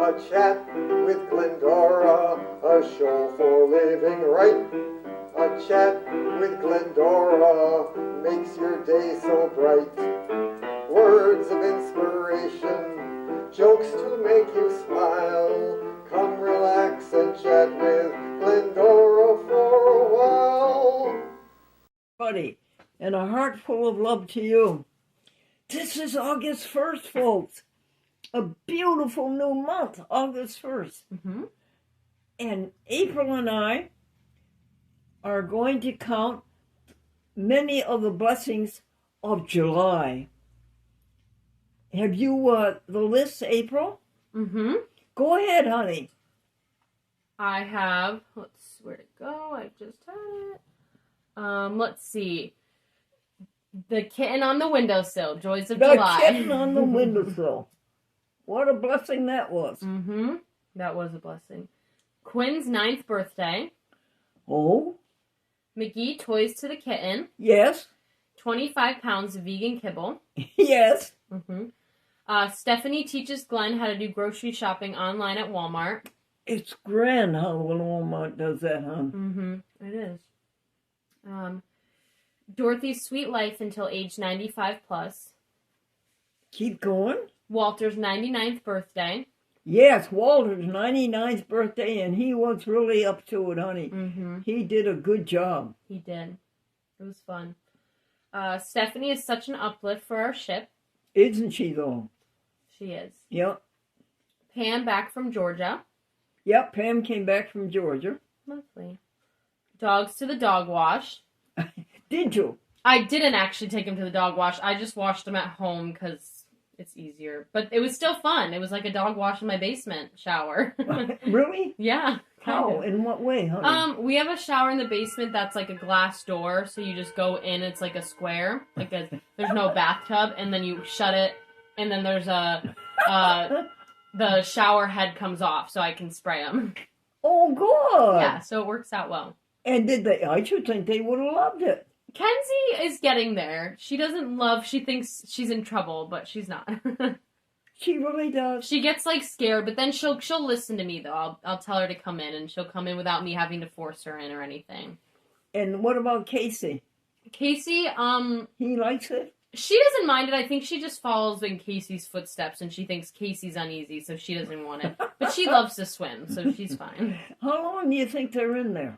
A chat with Glendora, a show for living right. A chat with Glendora makes your day so bright. Words of inspiration, jokes to make you smile. Come relax and chat with Glendora for a while. Buddy, and a heart full of love to you. This is August 1st, folks. A beautiful new month, August 1st. Mm-hmm. And April and I are going to count many of the blessings of July. Have you the list, April? Mm-hmm. Go ahead, honey. I have, where to go? I just had it. Let's see. The kitten on the windowsill, joys of July. The kitten on the windowsill. What a blessing that was. Mm-hmm. That was a blessing. Quinn's 9th birthday. Oh? McGee toys to the kitten. Yes. 25 pounds of vegan kibble. Yes. Mm-hmm. Stephanie teaches Glenn how to do grocery shopping online at Walmart. It's grand how Walmart does that, huh? Mm-hmm. It is. Dorothy's sweet life until age 95 plus. Keep going. Walter's 99th birthday. Yes, Walter's 99th birthday, and he was really up to it, honey. Mm-hmm. He did a good job. He did. It was fun. Stephanie is such an uplift for our ship. Isn't she, though? She is. Yep. Pam back from Georgia. Yep, Pam came back from Georgia. Lovely. Dogs to the dog wash. Did you? I didn't actually take him to the dog wash. I just washed him at home because it's easier. But it was still fun. It was like a dog wash in my basement shower. Really? Yeah. How? In what way, honey? We have a shower in the basement that's like a glass door, so you just go in, it's like a square. There's no bathtub, and then you shut it, and then there's the shower head comes off, so I can spray them. Oh, good. Yeah, so it works out well. And did they? I should think they would have loved it. Kenzie is getting there. She thinks she's in trouble, but she's not. She really does. She gets scared, but then she'll listen to me though. I'll tell her to come in, and she'll come in without me having to force her in or anything. And what about Casey? Casey, he likes it? She doesn't mind it. I think she just follows in Casey's footsteps, and she thinks Casey's uneasy, so she doesn't want it. But she loves to swim, so she's fine. How long do you think they're in there?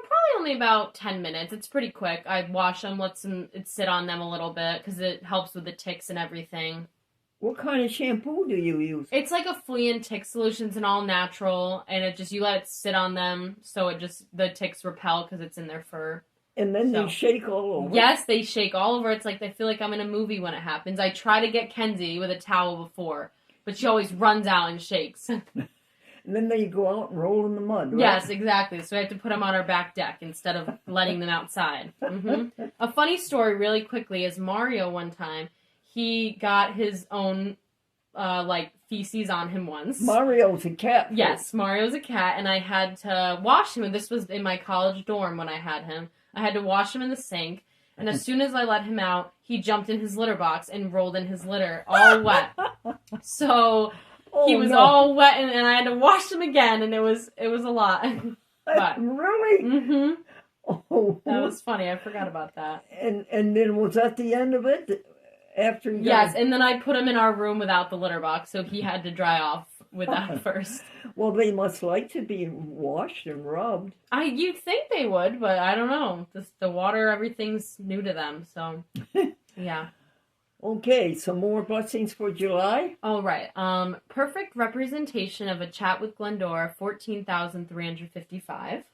Probably only about 10 minutes. It's pretty quick. I wash them, let it sit on them a little bit, because it helps with the ticks and everything. What kind of shampoo do you use? It's like a flea and tick solution. It's an all natural, and you let it sit on them, so the ticks repel because it's in their fur. And then they shake all over? Yes, they shake all over. It's like they feel like I'm in a movie when it happens. I try to get Kenzie with a towel before, but she always runs out and shakes. And then they go out and roll in the mud, right? Yes, exactly. So I have to put them on our back deck instead of letting them outside. Mm-hmm. A funny story really quickly is Mario one time, he got his own, feces on him once. Mario's a cat. Yes, Mario's a cat, and I had to wash him. And this was in my college dorm when I had him. I had to wash him in the sink, and as soon as I let him out, he jumped in his litter box and rolled in his litter, all wet. So he was all wet, and I had to wash him again, and it was a lot. But, really? Mm-hmm. Oh, that was funny. I forgot about that. And then was that the end of it? After you Yes, and then I put him in our room without the litter box, so he had to dry off with that first. Well, they must like to be washed and rubbed. You'd think they would, but I don't know. Just the water, everything's new to them, so yeah. Okay, some more blessings for July. All right. Perfect representation of a chat with Glendora, 14,355.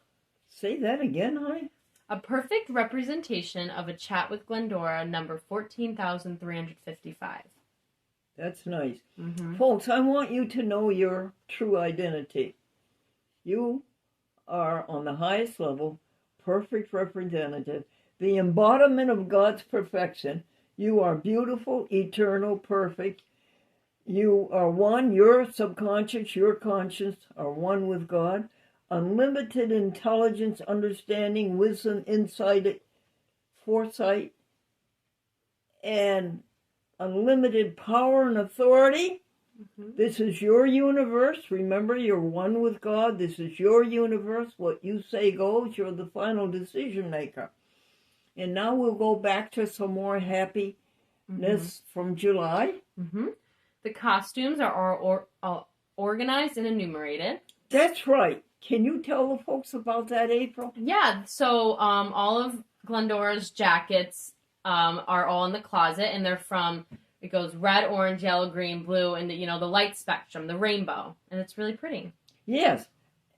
Say that again, honey. A perfect representation of a chat with Glendora, number 14,355. That's nice. Mm-hmm. Folks, I want you to know your true identity. You are, on the highest level, perfect representative, the embodiment of God's perfection. You are beautiful, eternal, perfect. You are one. Your subconscious, your conscious are one with God. Unlimited intelligence, understanding, wisdom, insight, foresight, and unlimited power and authority. Mhm. This is your universe. Remember, you're one with God. This is your universe. What you say goes. You're the final decision maker. And now we'll go back to some more happiness from July. Mm-hmm. The costumes are all organized and enumerated. That's right. Can you tell the folks about that, April? Yeah, so all of Glendora's jackets are all in the closet, and they're from, it goes red, orange, yellow, green, blue, and the light spectrum, the rainbow, and it's really pretty. Yes.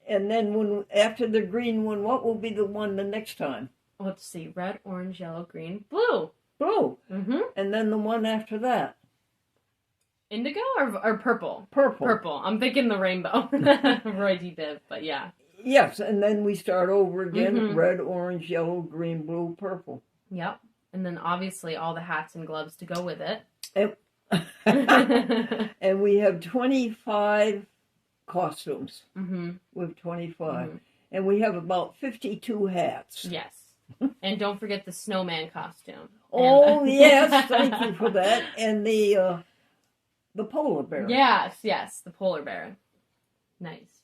And then after the green one, what will be the one the next time? Let's see, red, orange, yellow, green, blue. Blue. Mm-hmm. And then the one after that? Indigo or purple? Purple. Purple. I'm thinking the rainbow. Roy D. Biv, but yeah. Yes, and then we start over again. Mhm. Red, orange, yellow, green, blue, purple. Yep. And then obviously all the hats and gloves to go with it. And we have 25 costumes. Mm-hmm. We have 25. Mhm. And we have about 52 hats. Yes. And don't forget the snowman costume. Oh, And- yes, thank you for that. And the polar bear. Yes, the polar bear. Nice.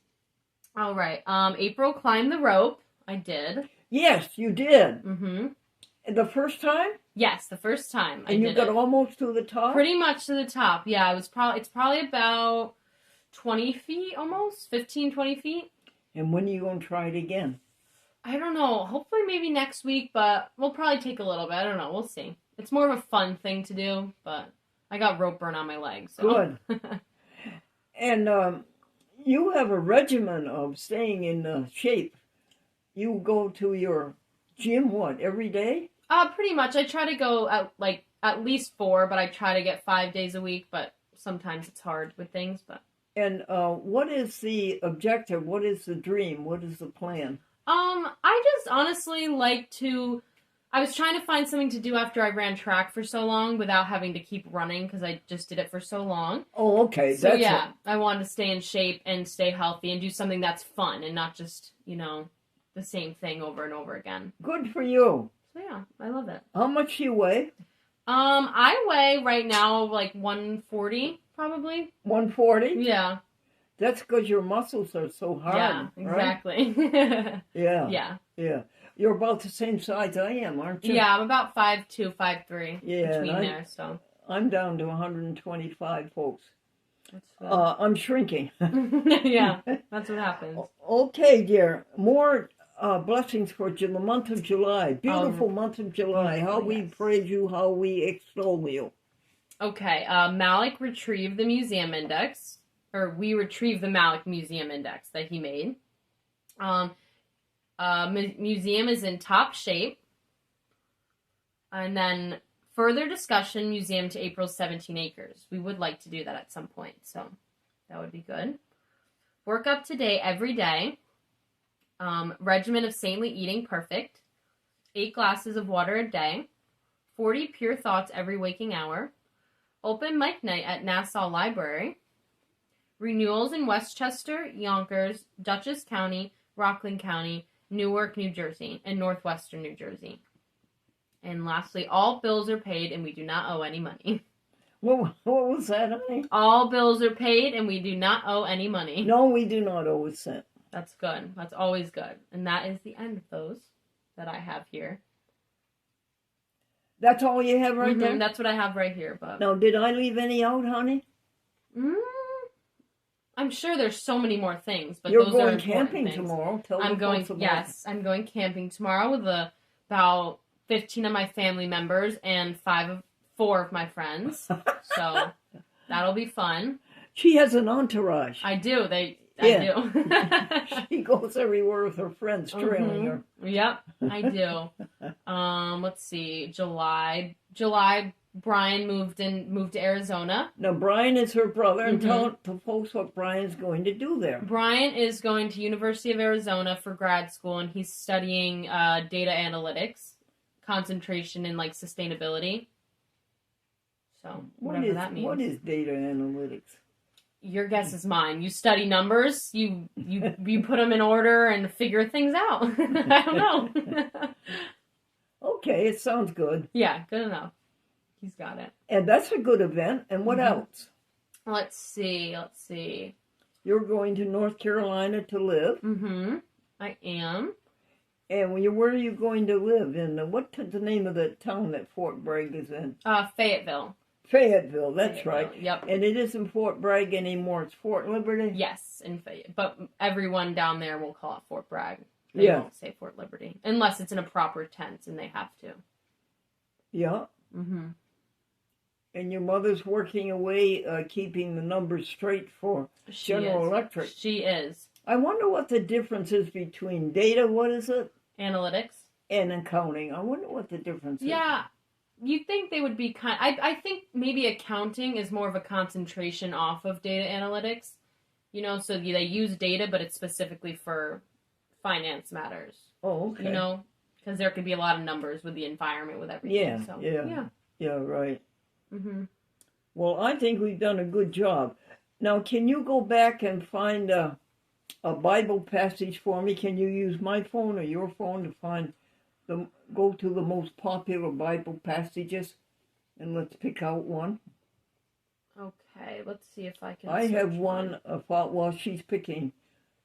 All right. April climbed the rope. I did. Yes, you did. Mm-hmm. The first time? Yes, the first time I And you did got it. almost to the top? Pretty much to the top. Yeah, it's probably about 20 feet almost, 15, 20 feet. And when are you going to try it again? I don't know. Hopefully maybe next week, but we'll probably take a little bit. I don't know. We'll see. It's more of a fun thing to do, but I got rope burn on my legs. So. Good. And you have a regimen of staying in shape. You go to your gym, every day? Pretty much. I try to go at least 4, but I try to get 5 days a week, but sometimes it's hard with things, but. And what is the objective? What is the dream? What is the plan? I just honestly I was trying to find something to do after I ran track for so long without having to keep running because I just did it for so long. Oh, okay. So That's yeah, I wanted to stay in shape and stay healthy and do something that's fun and not just, the same thing over and over again. good for you. So yeah, I love it. How much do you weigh? I weigh right now like 140 probably. 140? Yeah. That's because your muscles are so hard. Yeah, right? exactly. Yeah. Yeah. You're about the same size I am, aren't you? Yeah, I'm about 5'2", 5'3", Yeah, between and there, so. I'm down to 125, folks. That's good. I'm shrinking. Yeah, that's what happens. Okay, dear. More blessings for the month of July. Beautiful month of July. How we yes. praise you, how we extol you. Okay, Malik retrieved the museum index, or we retrieved the Malik museum index that he made. Museum is in top shape. And then further discussion, museum to April's 17 acres. We would like to do that at some point, so that would be good. Work up to date every day. Regimen of saintly eating perfect. 8 glasses of water a day. 40 pure thoughts every waking hour. Open mic night at Nassau Library. Renewals in Westchester, Yonkers, Dutchess County, Rockland County, Newark, New Jersey, and Northwestern New Jersey. And lastly, all bills are paid and we do not owe any money. What was that, honey? All bills are paid and we do not owe any money. No, we do not owe a cent. That's good. That's always good. And that is the end of those that I have here. That's all you have right there? That's what I have right here. But Now, did I leave any out, honey? I'm sure there's so many more things, but You're those are going important camping things. tomorrow. Tell I'm the going. folks about Yes, I'm going camping tomorrow with about 15 of my family members and 4 of my friends. So that'll be fun. She has an entourage. I do. I do. She goes everywhere with her friends trailing her. Yep, I do. Let's see. July. Brian moved to Arizona. Now, Brian is her brother, and tell the folks what Brian's going to do there. Brian is going to University of Arizona for grad school, and he's studying data analytics, concentration in sustainability. So whatever that means. What is data analytics? Your guess is mine. You study numbers, you put them in order and figure things out. I don't know. Okay, it sounds good. Yeah, good enough. He's got it. And that's a good event. And what else? Let's see. You're going to North Carolina to live. Mm-hmm. I am. And where are you going to live? What's the name of the town that Fort Bragg is in? Fayetteville. Fayetteville, that's right. Yep. And it isn't Fort Bragg anymore, it's Fort Liberty? Yes, in Fayette. But everyone down there will call it Fort Bragg. They won't say Fort Liberty. Unless it's in a proper tense, and they have to. Yeah. Mm-hmm. And your mother's working away, keeping the numbers straight for General Electric. She is. I wonder what the difference is between data, what is it? Analytics. And accounting. I wonder what the difference is. Yeah. You'd think they would be I think maybe accounting is more of a concentration off of data analytics. You know, so they use data, but it's specifically for finance matters. Oh, okay. You know, because there could be a lot of numbers with the environment, with everything. Yeah, so, yeah, right. Mm-hmm. Well, I think we've done a good job. Now, can you go back and find a Bible passage for me? Can you use my phone or your phone to go to the most popular Bible passages, and let's pick out one? Okay, let's see if I can. I have one while she's picking,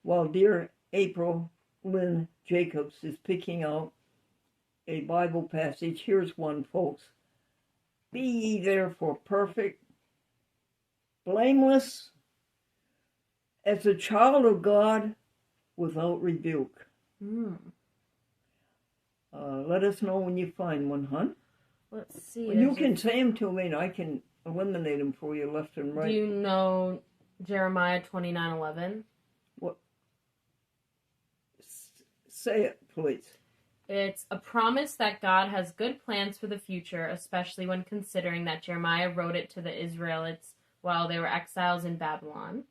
while dear April Lynn Jacobs is picking out a Bible passage. Here's one, folks. Be ye therefore perfect, blameless, as a child of God, without rebuke. Let us know when you find one, hon. Let's see. Well, you can say them to me, and I can eliminate them for you left and right. Do you know Jeremiah 29:11? What? Say it, please. It's a promise that God has good plans for the future, especially when considering that Jeremiah wrote it to the Israelites while they were exiles in Babylon.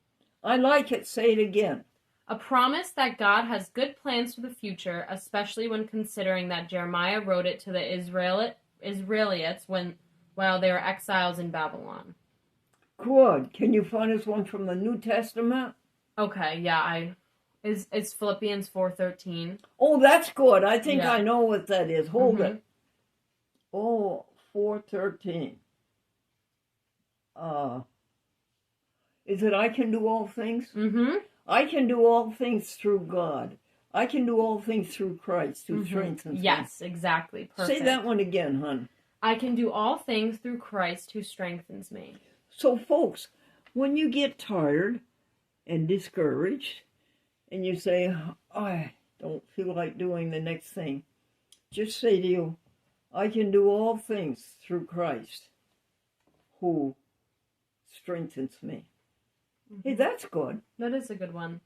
I like it. Say it again. A promise that God has good plans for the future, especially when considering that Jeremiah wrote it to the Israelites while they were exiles in Babylon. Good. Can you find us one from the New Testament? Okay, yeah, it's Philippians 4:13. Oh, that's good. I think I know what that is. Hold it. Oh, 4:13. Is it I can do all things? Mm-hmm. I can do all things through God. I can do all things through Christ who strengthens me. Yes, exactly. Perfect. Say that one again, hon. I can do all things through Christ who strengthens me. So, folks, when you get tired and discouraged, and you say, I don't feel like doing the next thing, just say to you, I can do all things through Christ who strengthens me. Hey, that's good. That is a good one.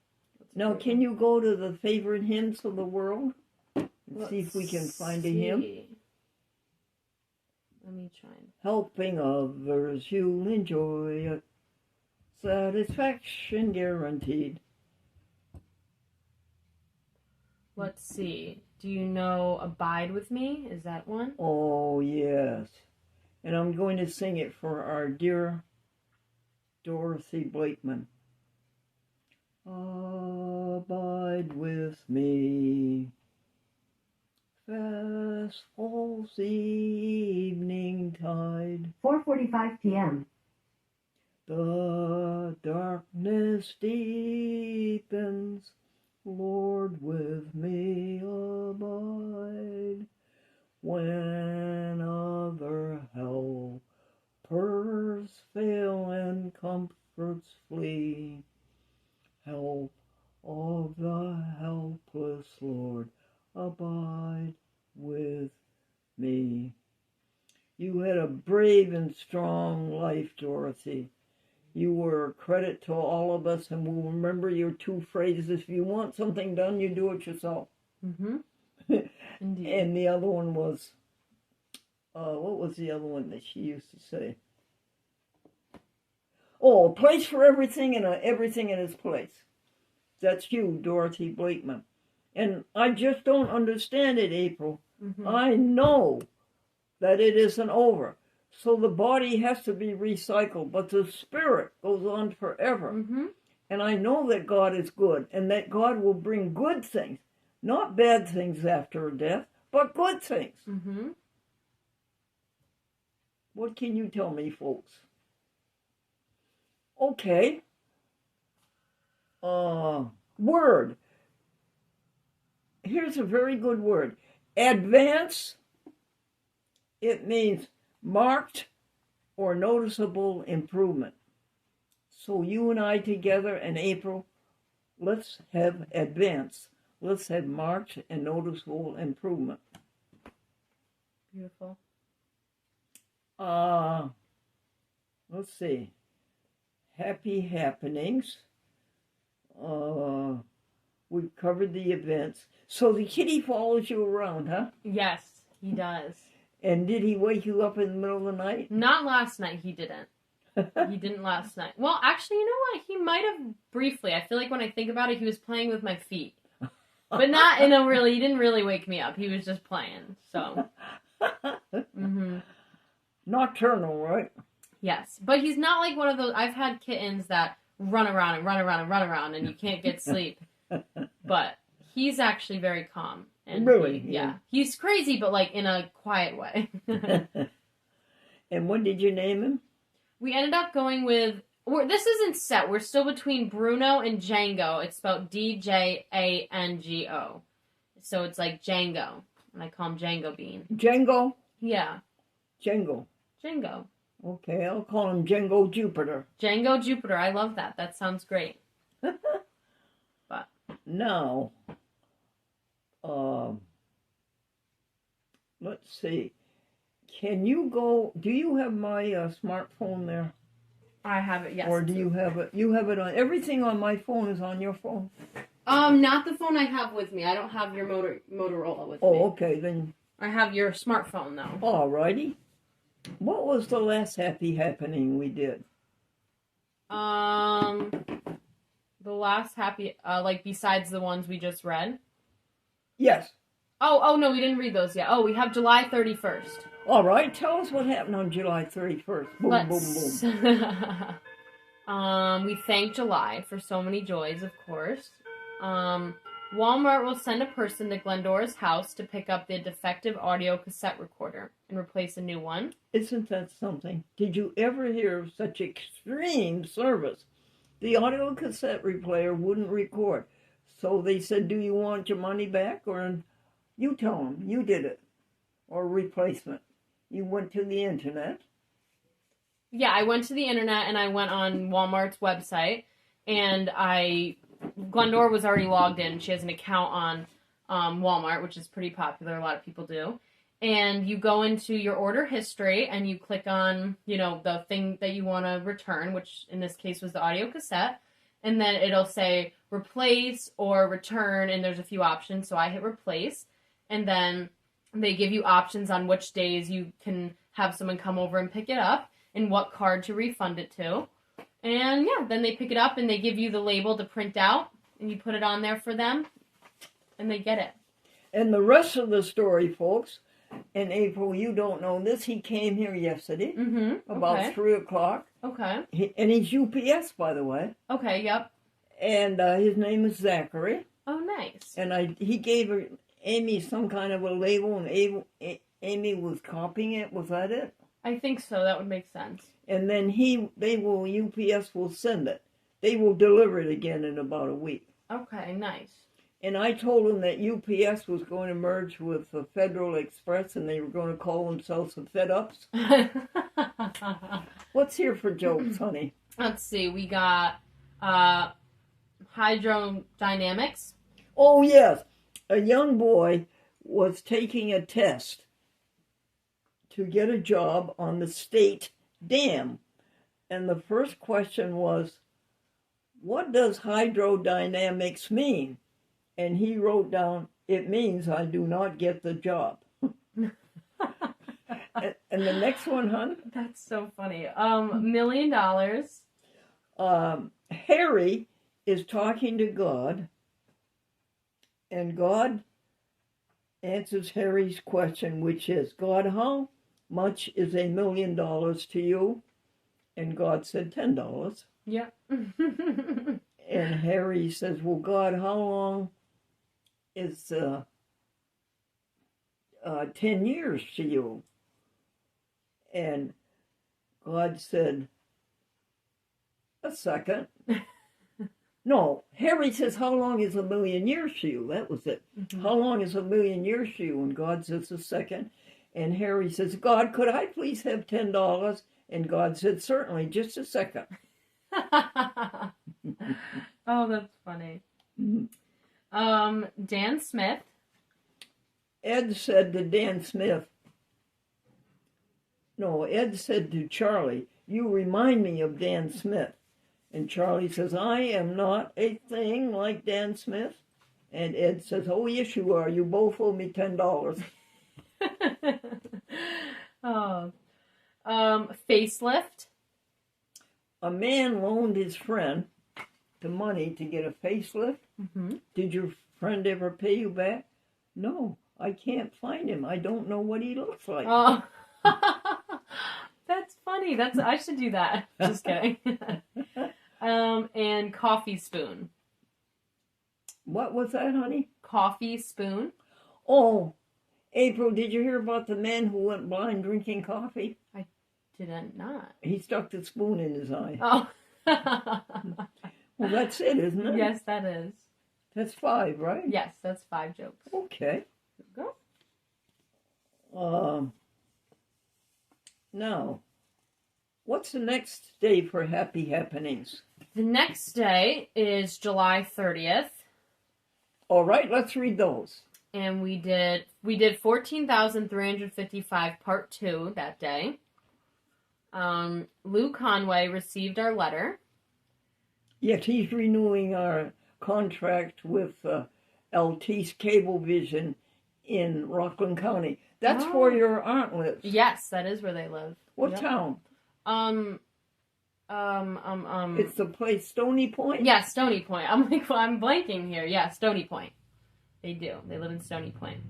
Now, can you go to the favorite hymns of the world and see if we can find a hymn? Let me try. Helping others, you'll enjoy it. Satisfaction guaranteed. Let's see. Do you know Abide With Me? Is that one? Oh, yes. And I'm going to sing it for our dear Dorothy Blakeman. Abide with me. Fast falls the evening tide. 4:45 p.m. The darkness deepens. Lord, with me abide. When other helpers fail and comforts flee, help of the helpless, Lord, abide with me. You had a brave and strong life, Dorothy. You were a credit to all of us, and we'll remember your two phrases. If you want something done, you do it yourself. Mm-hmm. Indeed. And the other one was, what was the other one that she used to say? Oh, a place for everything and everything in its place. That's you, Dorothy Blakeman. And I just don't understand it, April. Mm-hmm. I know that it isn't over. So the body has to be recycled, but the spirit goes on forever. Mm-hmm. And I know that God is good and that God will bring good things, not bad things after death, but good things. Mm-hmm. What can you tell me, folks? Okay. Word. Here's a very good word. Advance. It means marked or noticeable improvement. So you and I together in April, let's have advance. Let's have marked and noticeable improvement. Beautiful. Let's see. Happy happenings. We've covered the events. So the kitty follows you around, huh? Yes, he does. And did he wake you up in the middle of the night? Not last night, he didn't. He didn't last night. Well, actually, you know what? He might have briefly. I feel like when I think about it, he was playing with my feet. But not in a really, he didn't really wake me up. He was just playing, so. Mm-hmm. Nocturnal, right? Yes, but he's not like one of those, I've had kittens that run around and run around and run around and you can't get sleep. But he's actually very calm. And really? Yeah. He's crazy, but like in a quiet way. And when did you name him? We ended up going with, this isn't set. We're still between Bruno and Django. It's spelled Django. So it's like Django. And I call him Django Bean. Django? Yeah. Django. Django. Okay, I'll call him Django Jupiter. Django Jupiter. I love that. That sounds great. But now, let's see. Can you go? Do you have my smartphone there? I have it. Yes. Or do you have it? You have it on. Everything on my phone is on your phone. Not the phone I have with me. I don't have your Motorola with me. Oh, okay then. I have your smartphone though. All righty. What was the last happy happening we did? The last happy, like besides the ones we just read. Yes. Oh no, we didn't read those yet. Oh, we have July 31st. All right, tell us what happened on July 31st. Boom, boom, boom. We thank July for so many joys, of course. Walmart will send a person to Glendora's house to pick up the defective audio cassette recorder and replace a new one. Isn't that something? Did you ever hear of such extreme service? The audio cassette replayer wouldn't record. So they said, do you want your money back? Or you tell them, you did it. Or replacement. You went to the internet. Yeah, I went to the internet and I went on Walmart's website and Glendora was already logged in. She has an account on Walmart, which is pretty popular. A lot of people do. And you go into your order history and you click on, the thing that you want to return, which in this case was the audio cassette. And then it'll say replace or return, and there's a few options. So I hit replace. And then they give you options on which days you can have someone come over and pick it up and what card to refund it to. And yeah, then they pick it up and they give you the label to print out and you put it on there for them and they get it. And the rest of the story, folks, in April, you don't know this. He came here yesterday about 3 o'clock. Okay. And he's UPS, by the way. Okay, yep. And his name is Zachary. Oh, nice. And he gave Amy some kind of a label, and Amy was copying it. Was that it? I think so. That would make sense. And then UPS will send it. They will deliver it again in about a week. Okay, nice. And I told him that UPS was going to merge with the Federal Express, and they were going to call themselves the Fed-Ups. What's here for jokes, honey? Let's see. We got hydrodynamics. Oh, yes. A young boy was taking a test to get a job on the state dam. And the first question was, what does hydrodynamics mean? And he wrote down, it means I do not get the job. And the next one, hon? That's so funny. $1 million. Harry is talking to God, and God answers Harry's question, which is, God, how much is $1 million to you? And God said, $10. Yeah. And Harry says, well, God, how long is 10 years to you? And God said, A second. No, Harry says, how long is a million years to you? That was it. Mhm. How long is a million years to you? And God says, a second. And Harry says, God, could I please have $10? And God said, certainly, just a second. Oh, that's funny. Dan Smith. Ed said to Dan Smith, no, Ed said to Charlie, you remind me of Dan Smith. And Charlie says, I am not a thing like Dan Smith. And Ed says, oh, yes, you are. You both owe me $10. Oh. Facelift. A man loaned his friend the money to get a facelift. Mm-hmm. Did your friend ever pay you back? No, I can't find him. I don't know what he looks like. Oh. That's funny. I should do that. Just kidding. And coffee spoon. What was that, honey? Coffee spoon. Oh, April, did you hear about the man who went blind drinking coffee? Did I not? He stuck the spoon in his eye. Oh. Well, that's it, isn't it? Yes, that is. That's 5, right? Yes, that's 5 jokes. Okay. Go. Now, what's the next day for Happy Happenings? The next day is July 30th. All right, let's read those. And we did 14,355 part 2 that day. Lou Conway received our letter. Yes, he's renewing our contract with Altice Cablevision in Rockland County. That's where your aunt lives. Yes, that is where they live. What Yep. town? It's the place Stony Point? Yeah, Stony Point. I'm like, well, I'm blanking here. Yeah, Stony Point. They do. They live in Stony Point.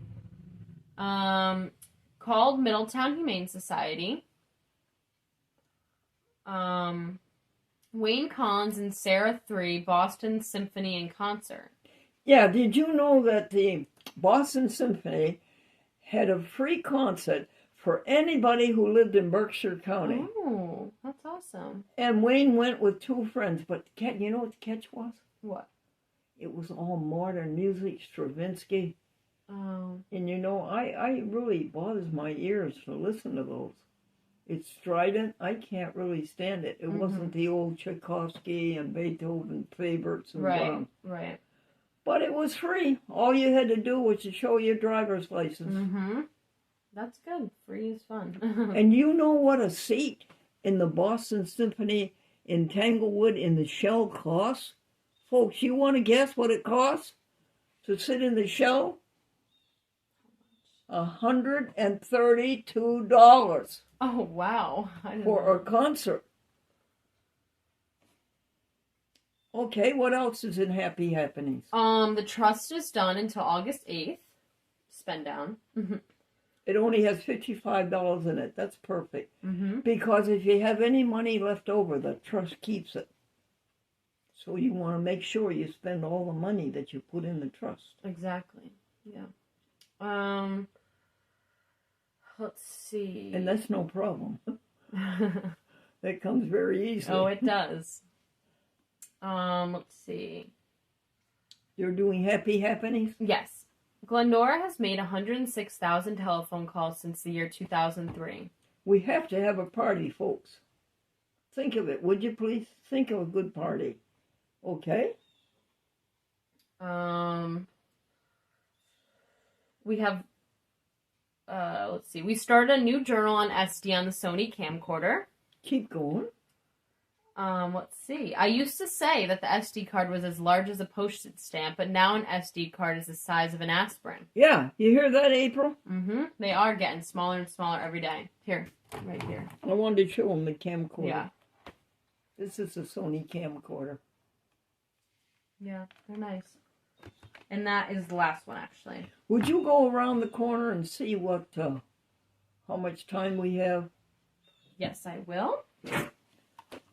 Called Middletown Humane Society. Wayne Collins and Sarah 3, Boston Symphony in concert. Yeah, did you know that the Boston Symphony had a free concert for anybody who lived in Berkshire County? Oh, that's awesome. And Wayne went with 2 friends, but you know what the catch was? What? It was all modern music, Stravinsky. Oh. And you know, I really bothers my ears to listen to those. It's strident. I can't really stand it. It wasn't the old Tchaikovsky and Beethoven favorites and Brahms. Right. But it was free. All you had to do was to show your driver's license. Mm-hmm. That's good. Free is fun. And you know what a seat in the Boston Symphony in Tanglewood in the shell costs? Folks, you want to guess what it costs to sit in the shell? $132 Oh, wow. I didn't for know. a concert. Okay, what else is in Happy Happenings? The trust is done until August 8th. Spend down. It only has $55 in it. That's perfect. Mm-hmm. Because if you have any money left over, the trust keeps it. So you want to make sure you spend all the money that you put in the trust. Exactly. Yeah. Let's see. And that's no problem. That comes very easily. Oh, it does. Let's see. You're doing Happy Happenings? Yes. Glendora has made 106,000 telephone calls since the year 2003. We have to have a party, folks. Think of it, would you please? Think of a good party. Okay? We have, let's see. We started a new journal on SD on the Sony camcorder. Keep going. Let's see. I used to say that the SD card was as large as a postage stamp, but now an SD card is the size of an aspirin. Yeah, you hear that, April? Mm-hmm. They are getting smaller and smaller every day. Here, right here. I wanted to show them the camcorder. Yeah. This is a Sony camcorder. Yeah, they're nice. And that is the last one, actually. Would you go around the corner and see what, how much time we have? Yes, I will.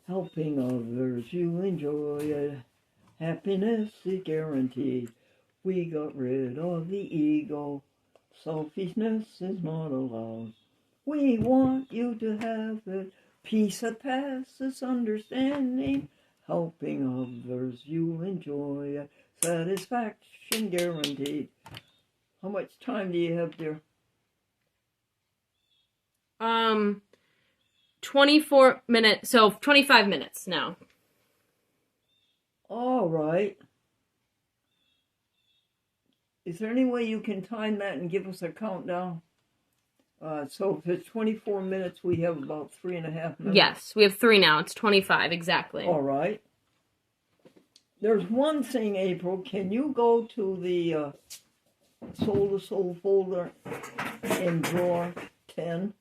Helping others you enjoy it. Happiness is guaranteed. We got rid of the ego. Selfishness is not allowed. We want you to have it. Peace that passes understanding. Helping others you enjoy, satisfaction guaranteed. How much time do you have, dear? 24 minutes, so 25 minutes now. All right. Is there any way you can time that and give us a countdown? So if it's 24 minutes, we have about 3.5 minutes. Yes, we have 3 now. It's 25, exactly. All right. There's one thing, April. Can you go to the Soul to Soul folder in drawer 10?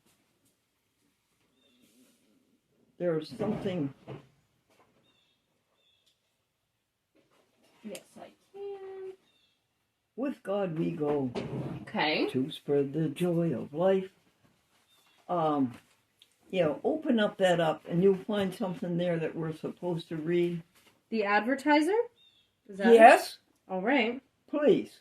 There's something. Yes, I can. With God we go. Okay. To spread the joy of life. Open that up and you'll find something there that we're supposed to read. The Advertiser? Is that Yes. it? All right. Please.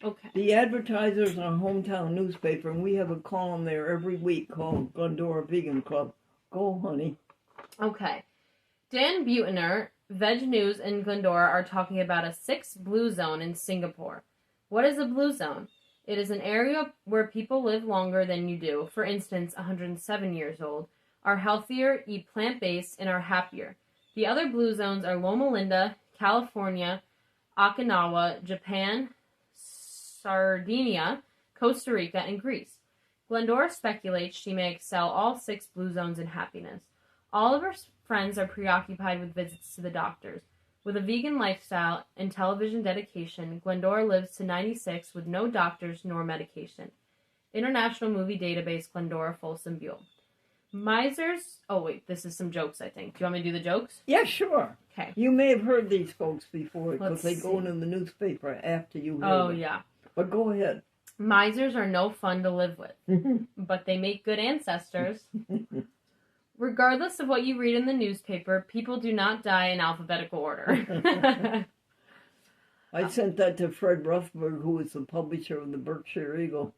Okay. The Advertiser is our hometown newspaper, and we have a column there every week called Glendora Vegan Club. Go, honey. Okay. Dan Buettner, Veg News in Glendora are talking about a 6th blue zone in Singapore. What is a blue zone? It is an area where people live longer than you do, for instance, 107 years old, are healthier, eat plant-based, and are happier. The other blue zones are Loma Linda, California, Okinawa, Japan, Sardinia, Costa Rica, and Greece. Glendora speculates she may excel all 6 blue zones in happiness. All of her friends are preoccupied with visits to the doctors. With a vegan lifestyle and television dedication, Glendora lives to 96 with no doctors nor medication. International Movie Database, Glendora Folsom Buell. Misers... Oh, wait, this is some jokes, I think. Do you want me to do the jokes? Yeah, sure. Okay. You may have heard these folks before because Let's they go see. into the newspaper after you hear Oh, them. yeah. But go ahead. Misers are no fun to live with, but they make good ancestors. Regardless of what you read in the newspaper, people do not die in alphabetical order. I sent that to Fred Rothberg, who is the publisher of the Berkshire Eagle.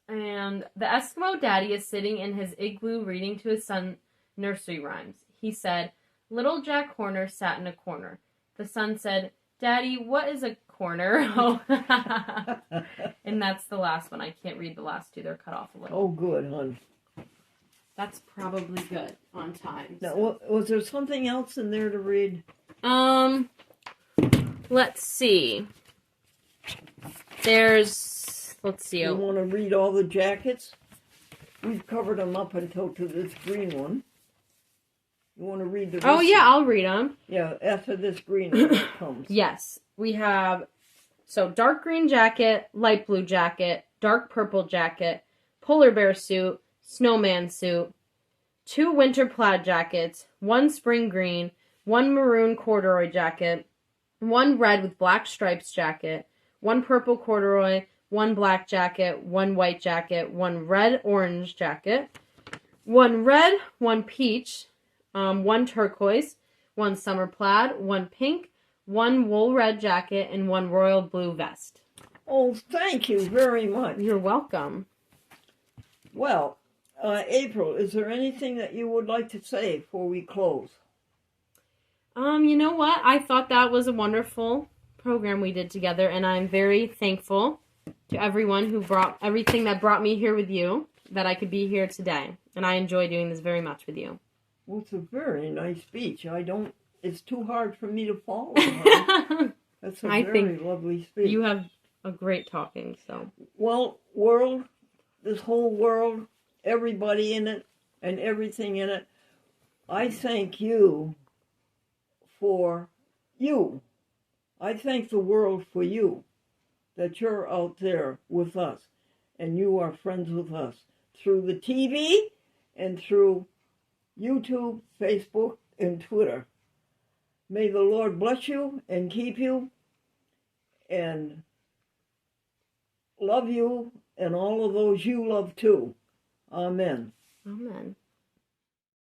And the Eskimo daddy is sitting in his igloo reading to his son nursery rhymes. He said, "Little Jack Horner sat in a corner." The son said, "Daddy, what is a corner?" Oh. And that's the last one. I can't read the last 2. They're cut off a little. Oh, good, hon. That's probably good on time. Now, So. was there something else in there to read? Let's see. Let's see. You want to read all the jackets? We've covered them up until to this green one. You want to read the rest? Oh, yeah, I'll read them. Yeah, after this green one comes. Yes, we have, dark green jacket, light blue jacket, dark purple jacket, polar bear suit, snowman suit, 2 winter plaid jackets, 1 spring green, 1 maroon corduroy jacket, 1 red with black stripes jacket, 1 purple corduroy, 1 black jacket, 1 white jacket, 1 red orange jacket, 1 red, 1 peach, 1 turquoise, 1 summer plaid, 1 pink, 1 wool red jacket, and 1 royal blue vest. Oh, thank you very much. You're welcome. Well, April, is there anything that you would like to say before we close? You know what? I thought that was a wonderful program we did together, and I'm very thankful to everyone who brought everything that brought me here with you, that I could be here today. And I enjoy doing this very much with you. Well, it's a very nice speech. It's too hard for me to follow. Huh? That's a very lovely speech. You have a great talking, so. Well, this whole world, everybody in it, and everything in it, I thank you for you. I thank the world for you, that you're out there with us, and you are friends with us through the TV and through YouTube, Facebook, and Twitter. May the Lord bless you and keep you and love you and all of those you love too. Amen. Amen.